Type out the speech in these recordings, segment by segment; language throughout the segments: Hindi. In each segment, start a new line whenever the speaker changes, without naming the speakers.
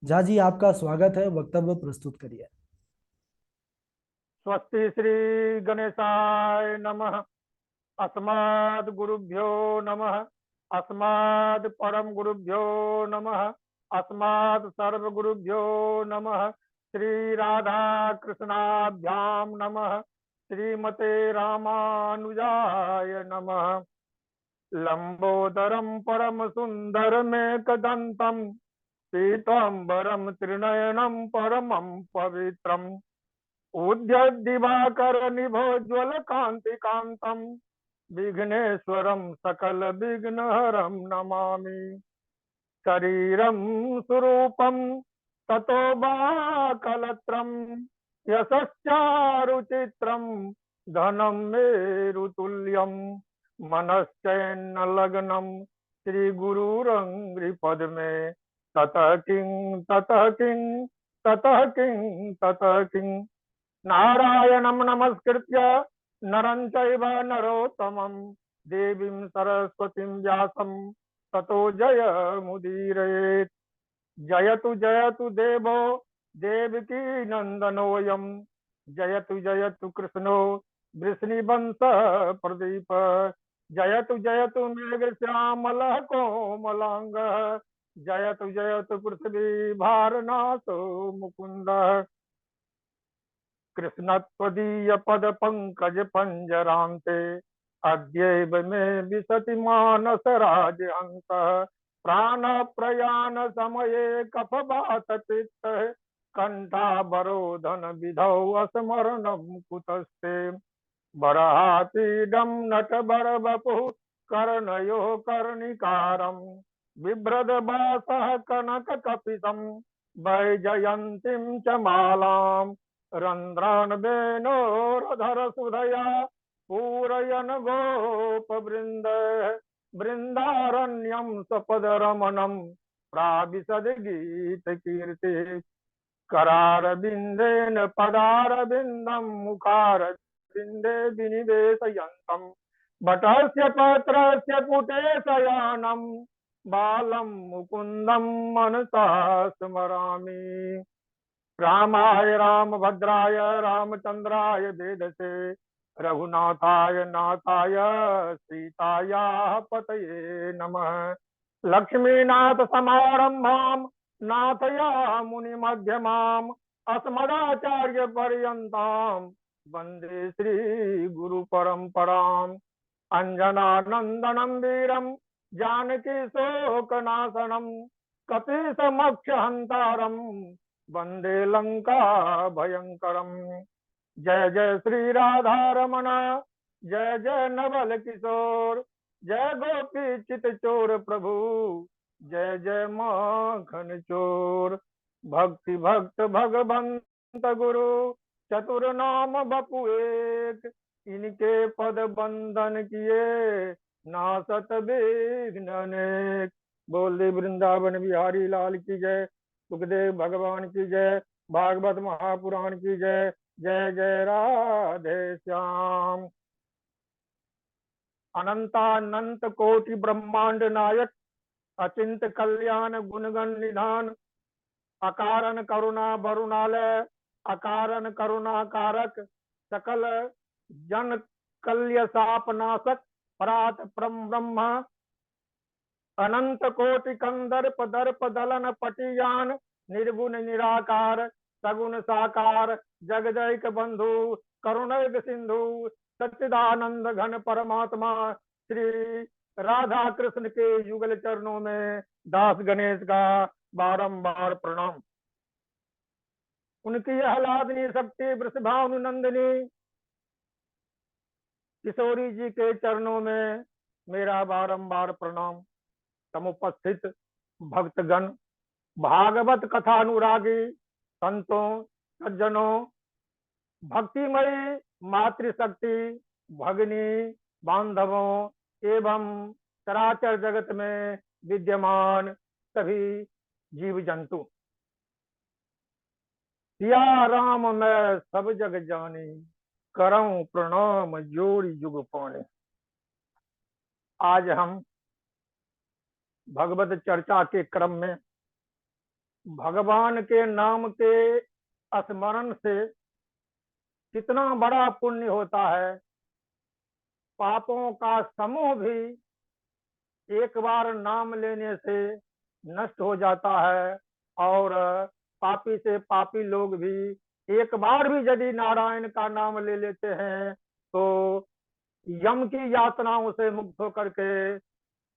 झा जी, आपका स्वागत है। वक्तव्य प्रस्तुत करिए।
स्वस्ति श्री गणेशाय नमः। अस्माद् गुरुभ्यो नमः। अस्माद् परम गुरुभ्यो नमः। अस्माद् सर्व गुरुभ्यो नमः। श्री राधा कृष्णाभ्याम नमः। श्रीमते रामानुजाय नमः। लंबोदरम परम सुंदरमेकदंतम पीतांबरम त्रिनयनम परमं पवित्रम उद्यद्दिवाकर निभोज्वल कांति कांतम विघ्नेश्वरम सकल विघ्नहरम नमामि। शरीरम स्वरूपम ततो बाकलत्रम यशश्चारुचित्रम धनम मेरुतुल्यम मनश्चैन्न लग्नम श्री गुरुरंग्रिपद में ततः किं ततः किं ततः किं ततः किं। नारायणं नमस्कृत्य नरं चैव नरोत्तमं देवीं सरस्वतीं व्यासं ततो जयमुदीरयेत्। जयतु जयतु देवो देवकी नन्दनोऽयं जयतु जयतु कृष्णो वृष्णिवंशः प्रदीप। जयतु जयतु मेघश्यामलः कोमलाङ्गः जयतु जयतु पृथ्वी भारनाथो मुकुन्दः। कृष्णत्वदीय पद पंकज पंजरांते अद्यैव मे विशति मानस राजहंस। प्राण प्रयाण समये कफवात पित्त कंठावरोधन विधौ स्मरणं कुतस्ते। बरहापीडं नटबर वपुः कर्णयो कर्णिकारं बिभ्रदवासः कनककपितं वैजयन्तीं च मालाम् रंध्रान वेणोरधर सुधया पूरयन गोप वृंद वृंदारण्यम सपद रमणम प्राविशद गीत कीर्ति करार बिंदेन पदार बिंदम मुखार बिंदे विनिवेशयन्तम बटस्य पत्रस्य पुटे शयानम बालम मुकुंदम मनसा स्मरामि। रामाय रामभद्राय रामचंद्राय वेदसे रघुनाथाय नाथाय सीतायाः पतये नमः। लक्ष्मीनाथ समारंभां नाथया मुनि मध्यमाम् अस्मदाचार्य पर्यन्तां वन्दे श्री गुरु परंपराम्। अंजनानंदनं वीरं जानकी शोकनाशनं कपीशमक्षहन्तारम् वंदे लंका भयंकरम। जय जय श्री राधा रमण जय जय नवल किशोर जय गोपी चित चोर प्रभु जय जय माखन चोर। भक्ति भक्त भगवंत गुरु चतुर नाम बपु एक इनके पद बंदन किए नासत विघ्न अनेक। बोल वृंदावन बिहारी लाल की जय। सुखदेव भगवान की जय। भागवत महापुराण की जय। जय जय राधे श्याम। अनंतानंत कोटि ब्रह्मांड नायक अचिंत कल्याण गुणगण निधान अकारण करुणा वरुणालय अकारण करुणा कारक सकल जन कल्य साप नाशक परात परम ब्रह्म अनंत कोटि कंदर्प दर्प दलन पटियान निर्गुण निराकार सगुण साकार जगदैक बंधु करुणैक सिंधु सच्चिदानंद घन परमात्मा श्री राधा कृष्ण के युगल चरणों में दास गणेश का बारंबार प्रणाम। उनकी आह्लादनी शक्ति वृषभानु नंदिनी किशोरी जी के चरणों में मेरा बारंबार प्रणाम। समुपस्थित भक्तगण भागवत कथानुरागी संतों सज्जनों भक्तिमयी मातृशक्ति भगिनी बांधवों एवं चराचर जगत में विद्यमान सभी जीव जंतु सिया राम मैं सब जग जानी करऊं प्रणाम जोड़ी जुग पाने। आज हम भगवत चर्चा के क्रम में भगवान के नाम के स्मरण से कितना बड़ा पुण्य होता है। पापों का समूह भी एक बार नाम लेने से नष्ट हो जाता है, और पापी से पापी लोग भी एक बार भी यदि नारायण का नाम ले लेते हैं तो यम की यातनाओं से मुक्त होकर के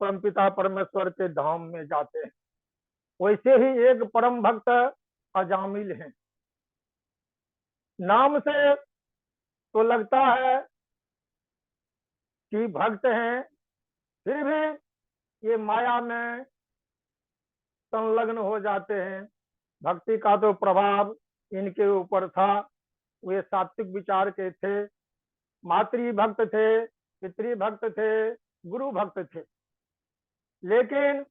परमपिता परमेश्वर के धाम में जाते हैं। वैसे ही एक परम भक्त अजामिल हैं। नाम से तो लगता है कि भक्त हैं, फिर भी ये माया में संलग्न हो जाते हैं। भक्ति का तो प्रभाव इनके ऊपर था। वे सात्विक विचार के थे, मातृ भक्त थे, पितृ भक्त थे, गुरु भक्त थे। लेकिन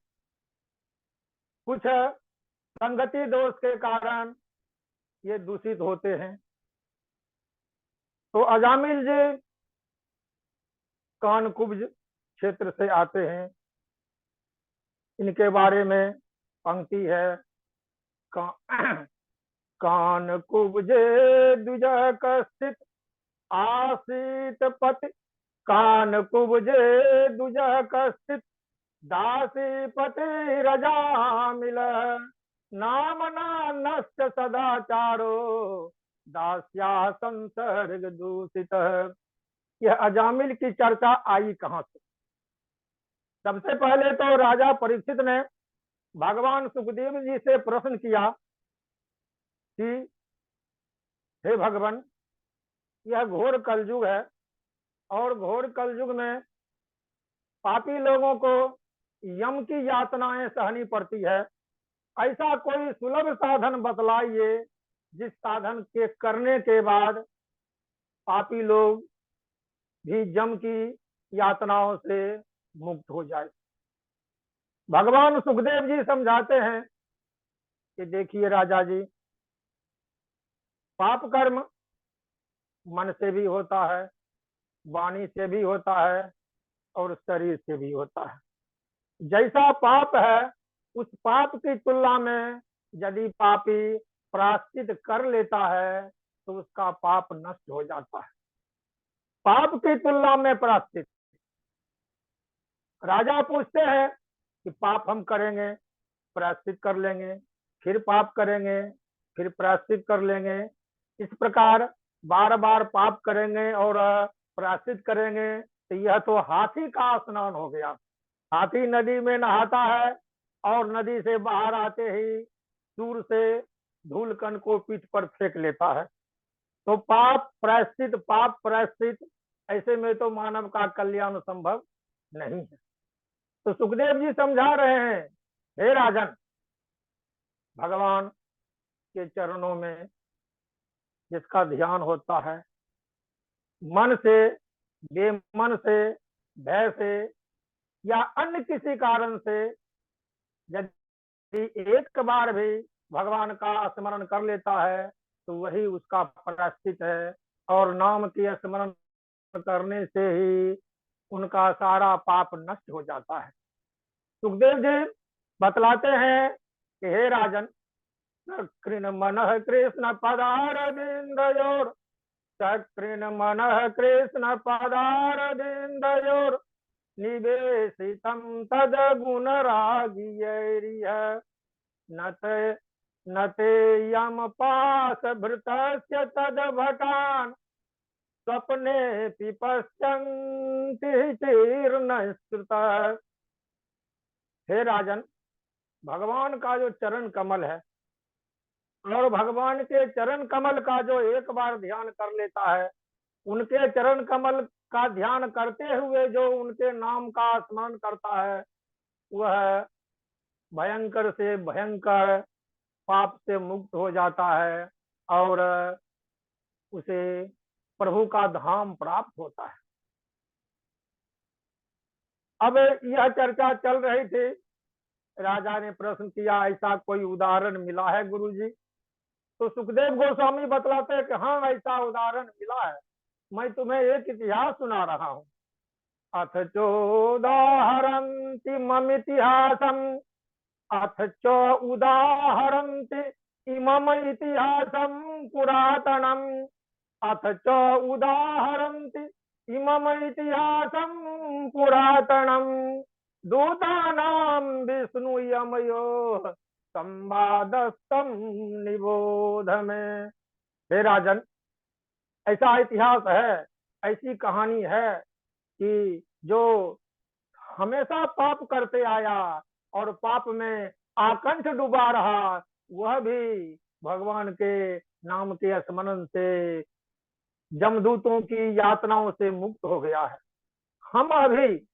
कुछ संगति दोष के कारण ये दूषित होते हैं। तो अजामिल जी कानकुब्ज क्षेत्र से आते हैं। इनके बारे में पंक्ति है, का, कानकुब्जे द्विज कस्थित आसीत पति, कानकुब्जे द्विज कस्थित दासी पति रजा मिल, नामना नष्ट सदाचारो दास्या संसर्ग दूषित। यह अजामिल की चर्चा आई कहां से? सबसे पहले तो राजा परीक्षित ने भगवान सुखदेव जी से प्रश्न किया कि हे भगवान, यह घोर कलयुग है और घोर कलयुग में पापी लोगों को यम की यातनाएं सहनी पड़ती है। ऐसा कोई सुलभ साधन बतलाइए जिस साधन के करने के बाद पापी लोग भी यम की यातनाओं से मुक्त हो जाए। भगवान सुखदेव जी समझाते हैं कि देखिए राजा जी, पाप कर्म मन से भी होता है, वाणी से भी होता है और शरीर से भी होता है। जैसा पाप है उस पाप की तुलना में यदि पापी प्रायश्चित कर लेता है तो उसका पाप नष्ट हो जाता है। पाप की तुलना में प्रायश्चित। राजा पूछते हैं कि पाप हम करेंगे, प्रायश्चित कर लेंगे, फिर पाप करेंगे, फिर प्रायश्चित कर लेंगे, इस प्रकार बार बार पाप करेंगे और प्रायश्चित करेंगे तो यह तो हाथी का स्नान हो गया। हाथी नदी में नहाता है और नदी से बाहर आते ही दूर से धूल कण को पीठ पर फेंक लेता है। तो पाप प्रायश्चित ऐसे में तो मानव का कल्याण संभव नहीं है। तो सुखदेव जी समझा रहे हैं, हे राजन, भगवान के चरणों में जिसका ध्यान होता है, मन से, बेमन से, भय से या अन्य किसी कारण से यदि एक बार भी भगवान का स्मरण कर लेता है तो वही उसका प्रायश्चित है, और नाम के स्मरण करने से ही उनका सारा पाप नष्ट हो जाता है। सुखदेव जी बतलाते हैं कि हे राजन, कृण मन कृष्ण पदारविंदयोर, कृण मन कृष्ण पदारविंदयोर, निवेशितं तद गुण रागियैरिह, न ते यम पास भृतस्य तद भटान, स्वप्ने पिपश्यन्ति तीर्ण श्रुतः। हे राजन, भगवान का जो चरण कमल है और भगवान के चरण कमल का जो एक बार ध्यान कर लेता है, उनके चरण कमल का ध्यान करते हुए जो उनके नाम का स्मरण करता है, वह भयंकर से भयंकर पाप से मुक्त हो जाता है और उसे प्रभु का धाम प्राप्त होता है। अब यह चर्चा चल रही थी, राजा ने प्रश्न किया, ऐसा कोई उदाहरण मिला है गुरुजी? तो सुखदेव गोस्वामी बतलाते हैं कि हाँ, ऐसा उदाहरण मिला है। मैं तुम्हें एक इतिहास सुना रहा हूँ। अथ चोदाहरन्ति मम इतिहासम अथ च उदाहरन्ति इमम इतिहासं पुरातनम् अथ च उदाहरन्ति इमम इतिहासं पुरातनम् दूतानां विष्णु यमयोः संवादस्तम निबोध में। हे राजन, ऐसा इतिहास है, ऐसी कहानी है कि जो हमेशा पाप करते आया और पाप में आकंठ डूबा रहा, वह भी भगवान के नाम के स्मरण से जमदूतों की यातनाओं से मुक्त हो गया है। हम अभी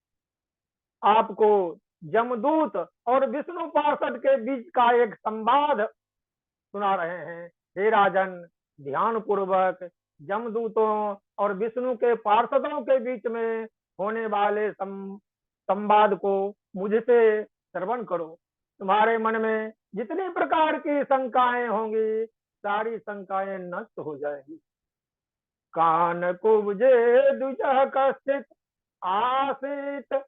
आपको जमदूत और विष्णु पार्षद के बीच का एक संवाद सुना रहे हैं। हे राजन, ध्यान पूर्वक जमदूतों और विष्णु के पार्षदों के बीच में होने वाले संवाद को मुझसे श्रवण करो। तुम्हारे मन में जितनी प्रकार की शंकाएं होंगी, सारी शंकाएं नष्ट हो जाएगी। कान कुब्जे दुजह कश्चित आसित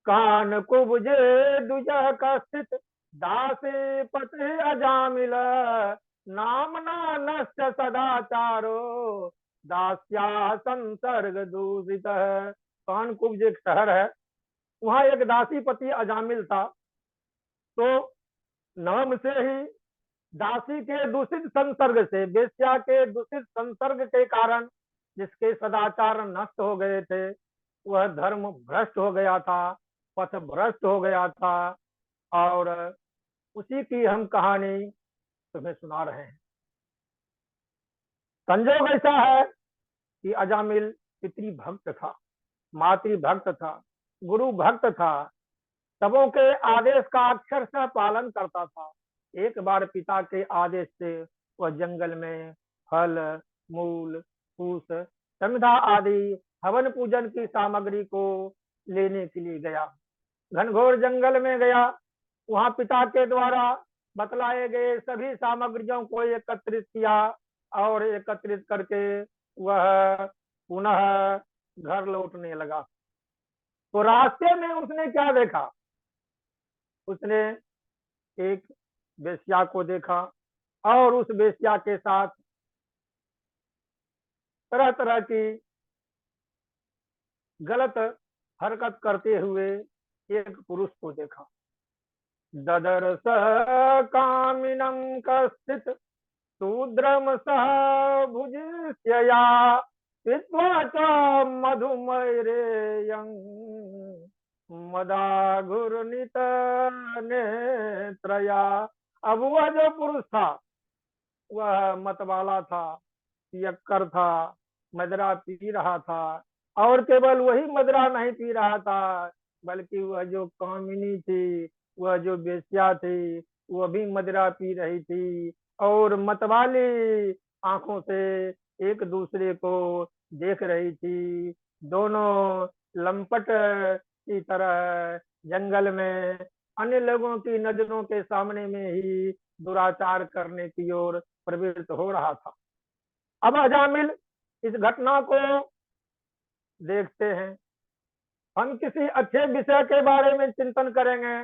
कान कुब्जे दुजह कश्चित दासे पते अजामिल नामना नश्च सदाचारो दास्या संसर्ग दूषित। कान कुब्ज एक शहर है, वहां एक दासी पति अजामिल था। तो नाम से ही दासी के दूषित संसर्ग से, वेश्या के दूषित संसर्ग के कारण जिसके सदाचार नष्ट हो गए थे, वह धर्म भ्रष्ट हो गया था, पथ भ्रष्ट हो गया था। और उसी की हम कहानी तुम्हें सुना रहे हैं। संजोग ऐसा है कि अजामिल पितृभक्त था, मातृभक्त था, गुरु भक्त था, सबों के आदेश का अक्षरशः पालन करता था। एक बार पिता के आदेश से वह जंगल में फल, मूल, फूस, संधा आदि हवन पूजन की सामग्री को लेने के लिए गया। घनघोर जंगल में गया, वहां पिता के द्वारा बतलाए गए सभी सामग्रियों को एकत्रित किया और एकत्रित करके वह पुनः घर लौटने लगा। तो रास्ते में उसने क्या देखा? उसने एक वेश्या को देखा और उस वेश्या के साथ तरह तरह की गलत हरकत करते हुए एक पुरुष को देखा। ददर्श कामिनं कश्चित् शूद्रम सह भुजिष्यया पित्वा च मधुमैरेयं मदाघुर्नित नेत्रया। अब वह जो पुरुष था वह मतवाला था, पियक्कर था, मदरा पी रहा था। और केवल वही मदरा नहीं पी रहा था, बल्कि वह जो कामिनी थी, वह जो वेश्या थी, वह भी मदरा पी रही थी और मतवाली आंखों से एक दूसरे को देख रही थी। दोनों लंपट की तरह जंगल में अन्य लोगों की नजरों के सामने में ही दुराचार करने की ओर प्रवृत्त हो रहा था। अब अजामिल इस घटना को देखते हैं। हम किसी अच्छे विषय के बारे में चिंतन करेंगे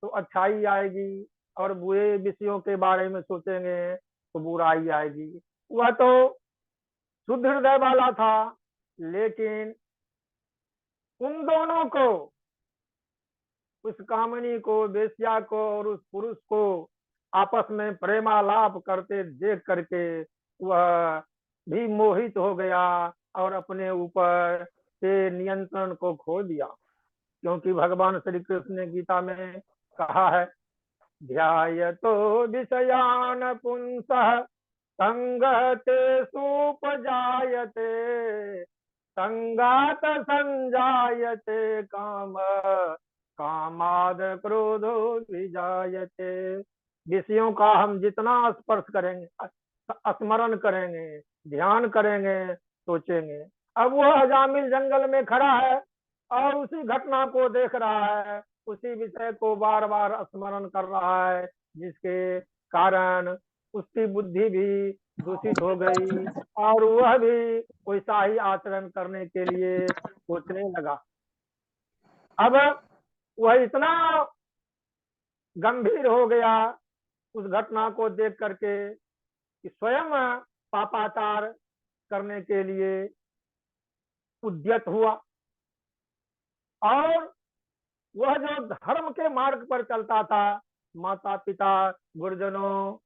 तो अच्छाई आएगी, और बुरे विषयों के बारे में सोचेंगे तो बुराई आएगी। वह तो शुद्ध हृदय वाला था, लेकिन उन दोनों को, उस कामिनी को, वेश्या को और उस पुरुष को आपस में प्रेमालाप करते देख करके वह भी मोहित हो गया और अपने ऊपर से नियंत्रण को खो दिया। क्योंकि भगवान श्री कृष्ण ने गीता में कहा है, ध्यायतो विषयान पुंसः संगते सुपजायते संगात संजायते काम कामाद क्रोधो विजायते। विषयों का हम जितना स्पर्श करेंगे, स्मरण करेंगे, ध्यान करेंगे, सोचेंगे। अब वह अजामिल जंगल में खड़ा है और उसी घटना को देख रहा है, उसी विषय को बार बार स्मरण कर रहा है, जिसके कारण उसकी बुद्धि भी दूषित हो गई और वह भी वैसा ही आचरण करने के लिए सोचने लगा। अब वह इतना गंभीर हो गया उस घटना को देख करके कि स्वयं पापाचार करने के लिए उद्यत हुआ। और वह जो धर्म के मार्ग पर चलता था, माता पिता गुरुजनों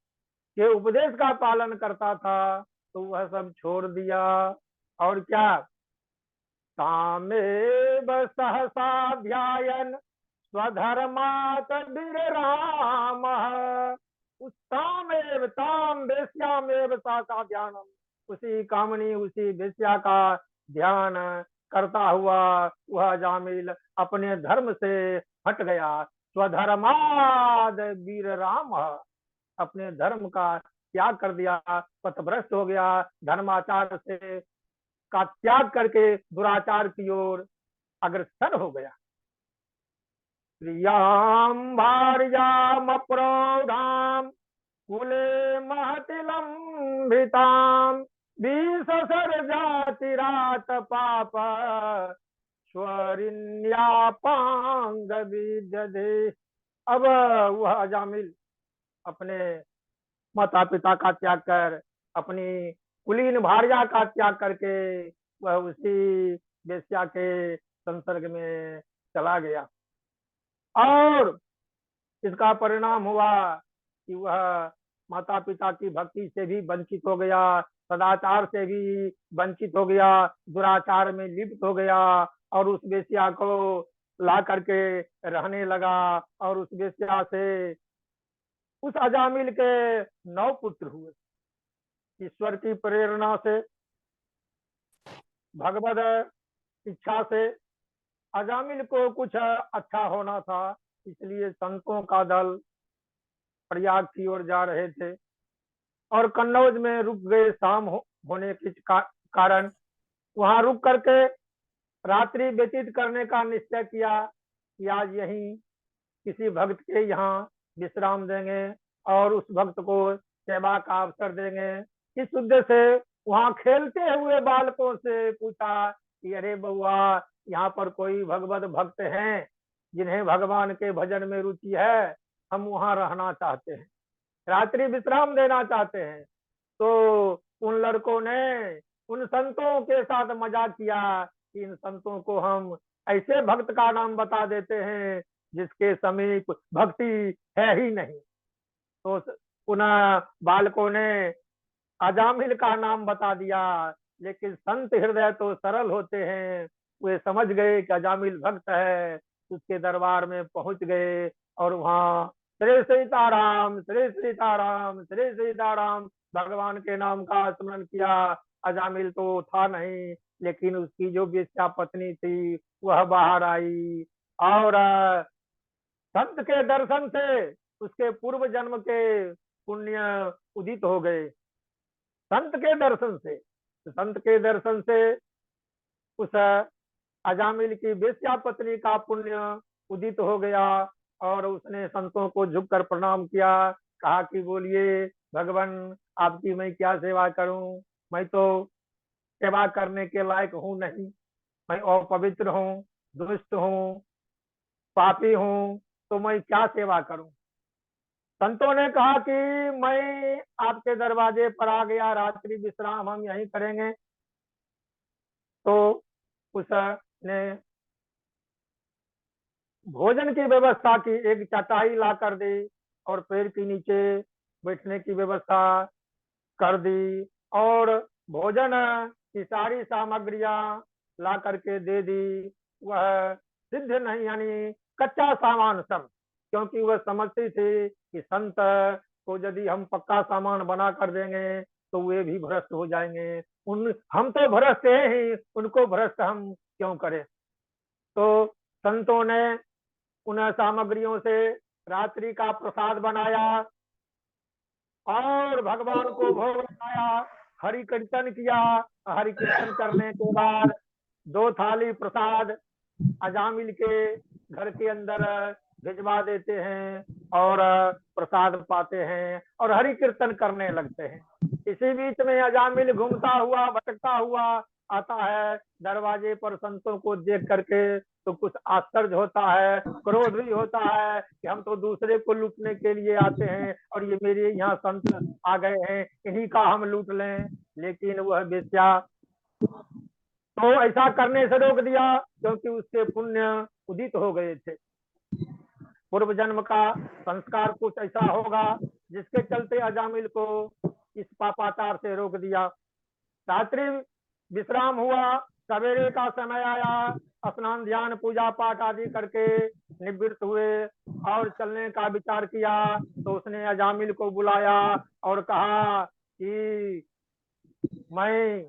के उपदेश का पालन करता था, तो वह सब छोड़ दिया। और क्या, तामेव सहसा ध्यायन स्वधर्मात विराम, उस तामेव ताम वेश्यामेव सहसा ध्यानम, उसी कामनी उसी वेश्या का ध्यान करता हुआ वह जामिल अपने धर्म से हट गया। स्वधर्माद वीर राम, अपने धर्म का त्याग कर दिया, पथभ्रष्ट हो गया, धर्माचार से का त्याग करके दुराचार की ओर अग्रसर हो गया। प्रियाम भार्याम प्रौढ़ाम कुले महति लंबिताम, विससर जाति रात पाप स्वरिण्यापांग विदधे। अब वह अजामिल अपने माता पिता का त्याग कर, अपनी कुलीन भार्या का त्याग करके वह उसी वेश्या के संसर्ग में चला गया। और इसका परिणाम हुआ कि वह माता पिता की भक्ति से भी वंचित हो गया, सदाचार से भी वंचित हो गया, दुराचार में लिप्त हो गया, और उस वेश्या को ला करके रहने लगा। और उस वेश्या से उस अजामिल के 9 पुत्र हुए। ईश्वर की प्रेरणा से, भगवत इच्छा से अजामिल को कुछ अच्छा होना था, इसलिए संतों का दल प्रयाग की ओर जा रहे थे और कन्नौज में रुक गए। शाम होने के कारण वहां रुक करके रात्रि व्यतीत करने का निश्चय किया कि आज यहीं किसी भक्त के यहाँ विश्राम देंगे और उस भक्त को सेवा का अवसर देंगे। इस उद्देश्य से वहां खेलते हुए बालकों से पूछा कि अरे बउआ, यहाँ पर कोई भगवत भक्त हैं जिन्हें भगवान के भजन में रुचि है, हम वहां रहना चाहते हैं, रात्रि विश्राम देना चाहते हैं। तो उन लड़कों ने उन संतों के साथ मजाक किया कि इन संतों को हम ऐसे भक्त का नाम बता देते हैं जिसके समीप भक्ति है ही नहीं। तो उन बालकों ने अजामिल का नाम बता दिया, लेकिन संत हृदय तो सरल होते हैं, वे समझ गए कि अजामिल भक्त है। उसके दरबार में पहुंच गए और वहां श्री सीताराम श्री सीताराम श्री सीताराम भगवान के नाम का स्मरण किया। अजामिल तो था नहीं, लेकिन उसकी जो वेश्या पत्नी थी वह बाहर आई और संत के दर्शन से उसके पूर्व जन्म के पुण्य उदित हो गए। संत के दर्शन से, संत के दर्शन से उस अजामिल की वेश्या पत्नी का पुण्य उदित हो गया और उसने संतों को झुककर प्रणाम किया। कहा कि बोलिए भगवान, आपकी मैं क्या सेवा करूं, मैं तो सेवा करने के लायक हूं नहीं, मैं अपवित्र हूं, दुष्ट हूं, पापी हूं, तो मैं क्या सेवा करूं। संतों ने कहा कि मैं आपके दरवाजे पर आ गया, रात्रि विश्राम हम यहीं करेंगे। तो उसने भोजन की व्यवस्था की, एक चटाई ला कर दी और पेड़ के नीचे बैठने की व्यवस्था कर दी और भोजन की सारी सामग्रियां ला करके दे दी। वह सिद्ध नहीं, यानी कच्चा सामान सब, क्योंकि वह समझती थी कि संत को यदि हम पक्का सामान बना कर देंगे तो वे भी भ्रष्ट हो जाएंगे। हम तो भ्रष्ट हैं ही, उनको भ्रष्ट हम क्यों करें। तो संतों ने उन सामग्रियों से रात्रि का प्रसाद बनाया और भगवान को भोग लगाया, हरि कीर्तन किया। हरि कीर्तन करने के बाद 2 थाली प्रसाद अजामिल के घर के अंदर भिजवा देते हैं और प्रसाद पाते हैं और हरि कीर्तन करने लगते हैं। इसी बीच में अजामिल घूमता हुआ भटकता हुआ आता है दरवाजे पर संतों को देख करके, तो कुछ आश्चर्य होता है, क्रोध भी होता है कि हम तो दूसरे को लूटने के लिए आते हैं और ये मेरे यहाँ संत आ गए हैं, इन्हीं का हम लूट लें। लेकिन वह वेश्या तो ऐसा करने से रोक दिया, क्योंकि उसके पुण्य उदित हो गए थे। पूर्व जन्म का संस्कार कुछ ऐसा होगा जिसके चलते अजामिल को इस पापाचार से रोक दिया। रात्रि विश्राम हुआ, सवेरे का समय आया, स्नान ध्यान पूजा पाठ आदि करके निवृत्त हुए और चलने का विचार किया। तो उसने अजामिल को बुलाया और कहा कि मैं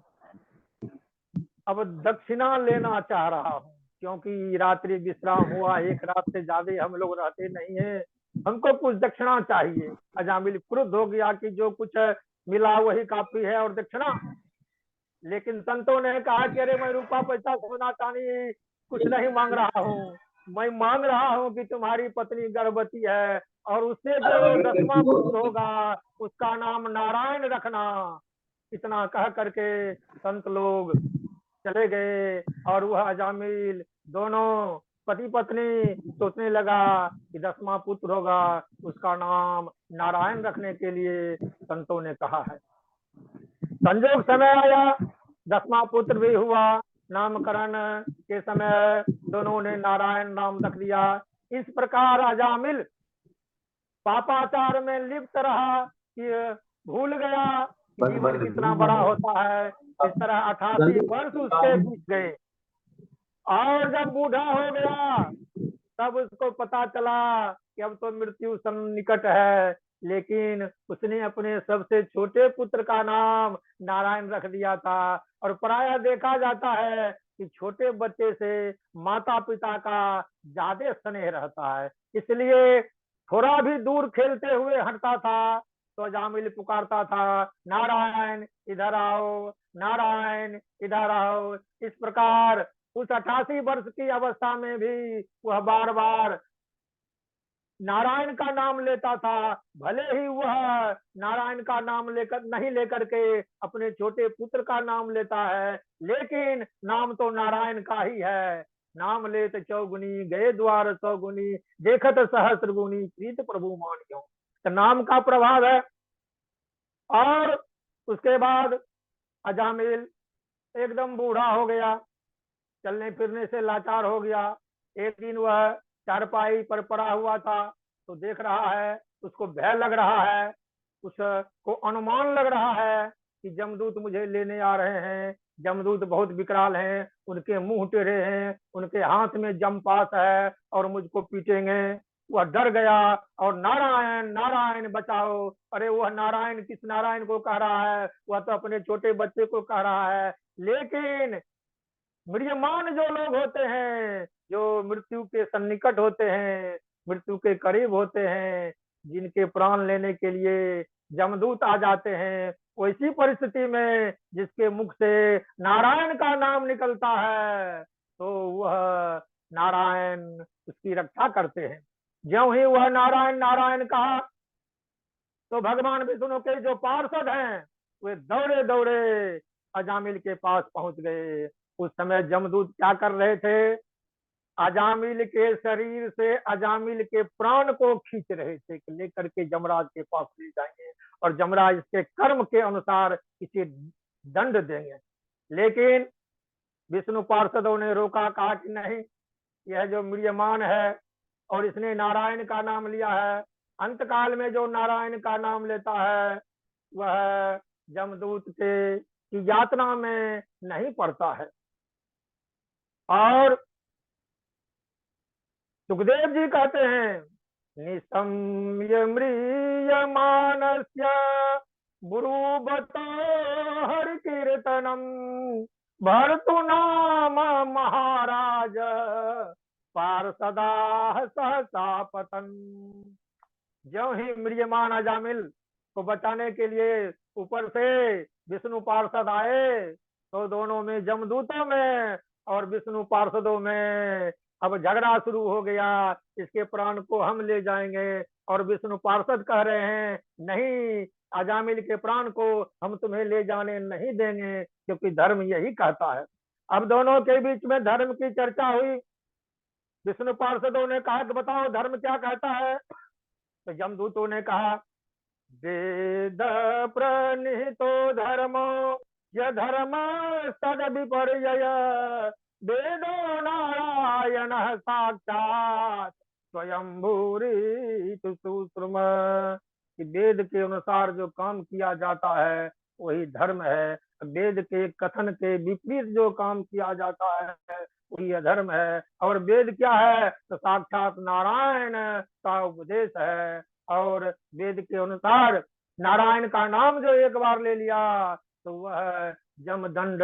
अब दक्षिणा लेना चाह रहा हूँ, क्योंकि रात्रि विश्राम हुआ, एक रात से ज्यादा हम लोग रहते नहीं है, हमको कुछ दक्षिणा चाहिए। अजामिल क्रुद्ध हो गया कि जो कुछ मिला वही काफी है और दक्षिणा। लेकिन संतों ने कहा कि अरे मैं रुपया पैसा सोना चांदी कुछ नहीं मांग रहा हूँ, मैं मांग रहा हूँ कि तुम्हारी पत्नी गर्भवती है और उससे जो 10वां पुत्र होगा उसका नाम नारायण रखना। इतना कह करके संत लोग चले गए और वह अजामिल दोनों पति पत्नी सोचने लगा कि 10वां पुत्र होगा, उसका नाम नारायण रखने के लिए संतों ने कहा है। संजोग समय आया, 10वां पुत्र भी हुआ। नामकरण के समय दोनों ने नारायण नाम रख दिया। इस प्रकार अजामिल पापाचार में लिप्त रहा कि भूल गया कि जीवन कितना बड़ा होता है। इस तरह 88 वर्ष उसके बीत गए और जब बूढ़ा हो गया तब उसको पता चला कि अब तो मृत्यु सन्निकट है। लेकिन उसने अपने सबसे छोटे पुत्र का नाम नारायण रख दिया था। और प्रायः देखा जाता है कि छोटे बच्चे से माता पिता का ज्यादा स्नेह रहता है, इसलिए थोड़ा भी दूर खेलते हुए हटता था तो जामिल पुकारता था, नारायण इधर आओ, नारायण इधर आओ। इस प्रकार उस 88 वर्ष की अवस्था में भी वह बार बार नारायण का नाम लेता था। भले ही वह नारायण का नाम लेकर नहीं लेकर के अपने छोटे पुत्र का नाम लेता है, लेकिन नाम तो नारायण का ही है। नाम लेत चौगुनी गए द्वार सौगुनी, देखत सहस्र गुनी प्रीत प्रभु मानियो। तो नाम का प्रभाव है। और उसके बाद अजामिल एकदम बूढ़ा हो गया, चलने फिरने से लाचार हो गया। एक दिन वह चारपाई पर पड़ा हुआ था तो देख रहा है, उसको भय लग रहा है, उसको अनुमान लग रहा है कि जमदूत मुझे लेने आ रहे हैं। जमदूत बहुत विकराल हैं, उनके मुंह टेढ़े हैं, उनके हाथ में जमपास है और मुझको पीटेंगे। वह डर गया और नारायण नारायण बचाओ। अरे वह नारायण किस नारायण को कह रहा है, वह तो अपने छोटे बच्चे को कह रहा है। लेकिन म्रियमान जो लोग होते हैं, जो मृत्यु के सन्निकट होते हैं, मृत्यु के करीब होते हैं, जिनके प्राण लेने के लिए जमदूत आ जाते हैं, वैसी परिस्थिति में जिसके मुख से नारायण का नाम निकलता है तो वह नारायण उसकी रक्षा करते हैं। ज्यों ही वह नारायण नारायण कहा तो भगवान विष्णु के जो पार्षद हैं वे दौड़े दौड़े अजामिल के पास पहुंच गए। उस समय जमदूत क्या कर रहे थे, अजामिल के शरीर से अजामिल के प्राण को खींच रहे थे कि लेकर के जमराज के पास ले जाएंगे और जमराज इसके कर्म के अनुसार इसे दंड देंगे। लेकिन विष्णु पार्षदों ने रोका, कहा कि नहीं, यह जो म्रियमान है और इसने नारायण का नाम लिया है, अंत काल में जो नारायण का नाम लेता है वह जमदूत के की यातना में नहीं पड़ता है। और सुखदेव जी कहते हैं, निशम्य म्रियमानस्य ब्रूवतो हरि कीर्तनम भर्तु नाम महाराज पार्षदा सहसा पतन। ज्यों ही म्रियमान अजामिल को बचाने के लिए ऊपर से विष्णु पार्षद आए तो दोनों में, जमदूतों में और विष्णु पार्षदों में अब झगड़ा शुरू हो गया। इसके प्राण को हम ले जाएंगे, और विष्णु पार्षद कह रहे हैं नहीं, अजामिल के प्राण को हम तुम्हें ले जाने नहीं देंगे, क्योंकि धर्म यही कहता है। अब दोनों के बीच में धर्म की चर्चा हुई। विष्णु पार्षदों ने कहा कि बताओ धर्म क्या कहता है। तो यमदूतों ने कहा, वेद प्रणिहितो धर्मो य धर्म सद विपर्यय वेदो नारायण साक्षात स्वयं भूरि सुश्रुम। कि वेद के अनुसार जो काम किया जाता है वही धर्म है, वेद के कथन के विपरीत जो काम किया जाता है वही अधर्म है। और वेद क्या है, तो साक्षात नारायण का उपदेश है। और वेद के अनुसार नारायण का नाम जो एक बार ले लिया तो वह जमदंड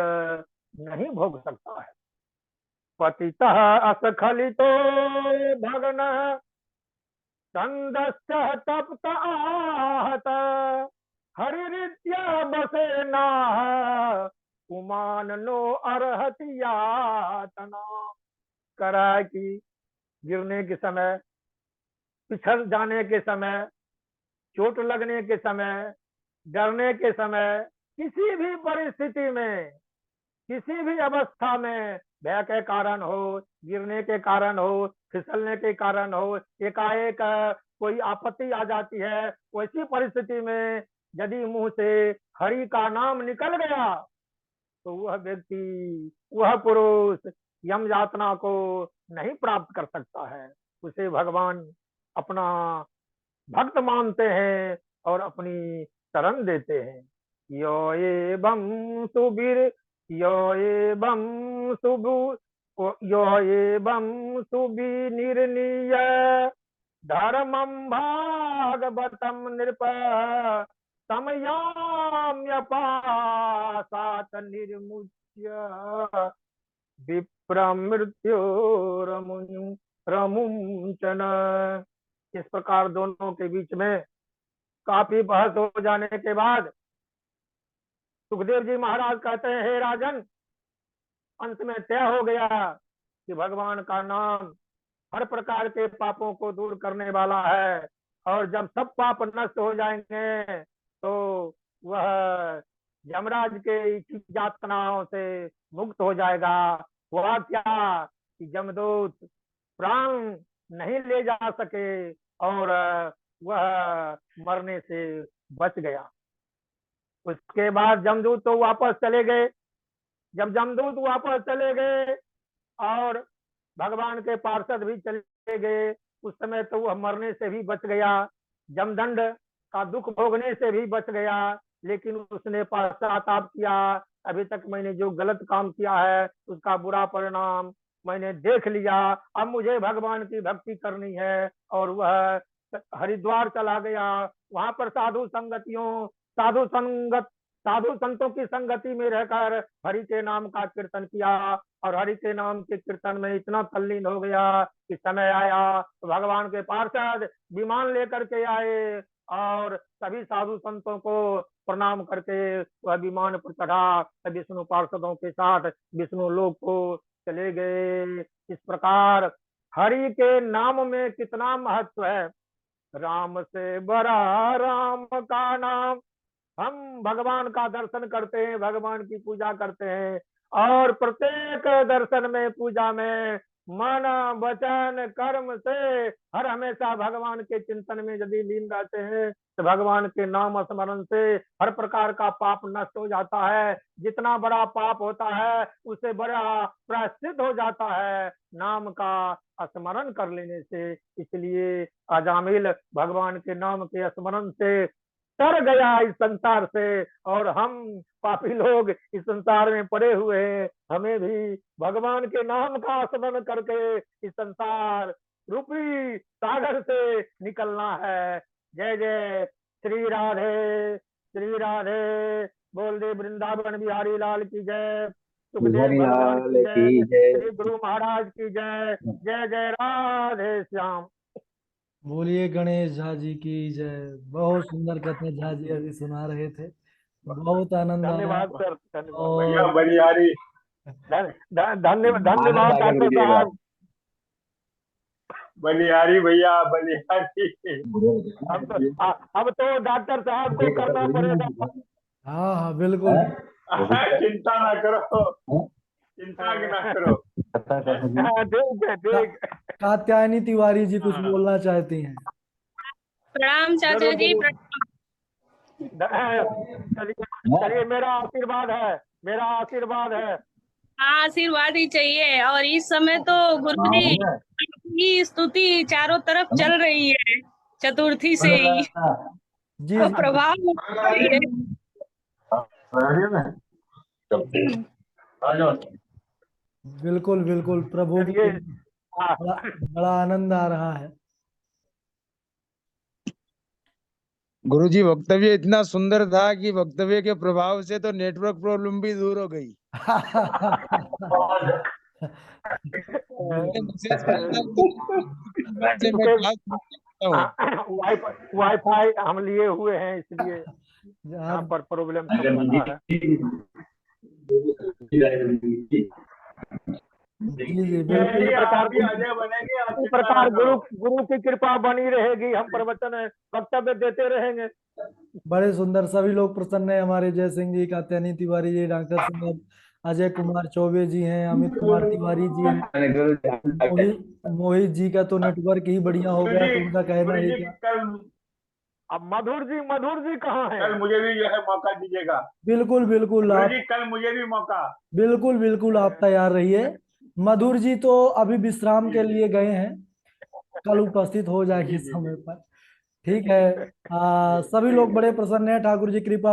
नहीं भोग सकता है। पतितः असखलितो भगन छंदश्च तप्त आहत हरिरित्य बसे नाह कुमान नो अर्हति यातना। करा कि गिरने के समय, पिछड़ जाने के समय, चोट लगने के समय, डरने के समय, किसी भी परिस्थिति में, किसी भी अवस्था में, भय के कारण हो, गिरने के कारण हो, फिसलने के कारण हो, एकाएक कोई आपत्ति आ जाती है, वैसी परिस्थिति में यदि मुंह से हरि का नाम निकल गया तो वह व्यक्ति, वह पुरुष यम यातना को नहीं प्राप्त कर सकता है। उसे भगवान अपना भक्त मानते हैं और अपनी शरण देते हैं। यो एवं सुबीर यो एवं सुबु यो एवं सुविनिर्णीय धर्मं भागवतं नृप समयाम्यपासात निर्मुच्य विप्रमृत्योरमुंचन। इस प्रकार दोनों के बीच में काफी बहस हो जाने के बाद सुखदेव जी महाराज कहते हैं, हे राजन, अंत में तय हो गया कि भगवान का नाम हर प्रकार के पापों को दूर करने वाला है। और जब सब पाप नष्ट हो जाएंगे तो वह यमराज के यातनाओं से मुक्त हो जाएगा। हुआ क्या कि जमदूत प्राण नहीं ले जा सके और वह मरने से बच गया। उसके बाद जमदूत तो वापस चले गए। जब जमदूत वापस चले गए और भगवान के पार्षद भी चले गए, उस समय तो वह मरने से भी बच गया, जमदंड का दुख भोगने से भी बच गया। लेकिन उसने पश्चाताप किया, अभी तक मैंने जो गलत काम किया है उसका बुरा परिणाम मैंने देख लिया, अब मुझे भगवान की भक्ति करनी है। और वह हरिद्वार चला गया। वहां पर साधु संतों की संगति में रहकर हरि के नाम का कीर्तन किया। और हरि के नाम के कीर्तन में इतना तल्लीन हो गया कि समय आया तो भगवान के पार्षद विमान लेकर के आए और सभी साधु संतों को प्रणाम करके वह विमान पर चढ़ा, विष्णु पार्षदों के साथ विष्णु लोक को चले गए। इस प्रकार हरि के नाम में कितना महत्व है। राम से बड़ा राम का नाम। हम भगवान का दर्शन करते हैं, भगवान की पूजा करते हैं, और प्रत्येक दर्शन में, पूजा में मन वचन कर्म से हर हमेशा भगवान के चिंतन में यदि लीन रहते हैं तो भगवान के नाम स्मरण से हर प्रकार का पाप नष्ट हो जाता है। जितना बड़ा पाप होता है उससे बड़ा प्रायश्चित हो जाता है नाम का स्मरण कर लेने से। इसलिए अजामिल भगवान के नाम के स्मरण से तर गया इस संसार से, और हम पापी लोग इस संसार में पड़े हुए हैं। हमें भी भगवान के नाम का स्मरण करके इस संसार रूपी सागर से निकलना है। जय जय श्री राधे, श्री राधे। बोल दे वृंदावन बिहारी लाल की जय, सुखदेव भगवान
बिहारी
की
लाल
जय,
की जय।
श्री गुरु महाराज की जय। जय जय राधे श्याम।
बोलिए गणेश झा जी की जय। बहुत सुंदर कथा झा जी अभी सुना रहे थे, बहुत आनंद आया।
धन्यवाद सर, धन्यवाद।
बढ़िया
और
बनियारी।
धन्यवाद,
आनंद
धन्यवाद
आ गया
डॉक्टर
गुरुजी का।
साहब। बलिहारी भैया, बलिहारी। अब तो डॉक्टर साहब को करना पड़ेगा।
हाँ हाँ बिल्कुल।
चिंता ना करो, चिंता ना करो। हाँ, ठीक है,
का,
ठीक है।
कात्यायनी तिवारी जी कुछ
हाँ,
बोलना चाहती हैं।
प्रणाम चाचा
जरूर
जी।
जरूर। चलिए चलिए, मेरा आशीर्वाद है, मेरा आशीर्वाद है।
हाँ, आशीर्वाद ही चाहिए। और इस समय तो गुरु जी की स्तुति चारों तरफ चल रही है, चतुर्थी से ही
जी
तो
जी
प्रभाव हो रही है।
बिल्कुल बिल्कुल, प्रभु की
चलिए। हाँ,
बड़ा बड़ा आनंद आ रहा है।
गुरुजी वक्तव्य इतना सुंदर था कि वक्तव्य के प्रभाव से तो नेटवर्क प्रॉब्लम भी दूर हो गई। मैंने
बिल्कुल
मैसेज किया था तो से मैं
क्योंकि
क्लास करता हूँ।
वाईफाई हम लिए हुए हैं, इसलिए यहाँ
आप
पर प्रॉब्लम सब हो रहा है।
जी जी
इसी
बिल्कुल।
प्रकार इसी प्रकार गुरु गुरु की कृपा बनी रहेगी, हम प्रवचन वक्तव्य देते रहेंगे।
बड़े सुंदर, सभी लोग प्रसन्न है। हमारे जय सिंह जी, कात्यायनी तिवारी जी, डॉक्टर साहब, अजय कुमार चौबे जी हैं, अमित कुमार तिवारी जी हैं, मोहित जी का तो नेटवर्क ही बढ़िया हो गया, तो उनका कहना ही क्या।
अब मधुर जी कहाँ है? कल मुझे भी जो है मौका दीजिएगा।
बिल्कुल बिल्कुल आप,
कल मुझे भी मौका।
बिल्कुल बिल्कुल आप तैयार रहिए। मधुर जी तो अभी विश्राम के लिए गए हैं, कल उपस्थित हो जाएंगे
जी जी
समय पर। ठीक है। सभी लोग बड़े प्रसन्न हैं, ठाकुर जी कृपा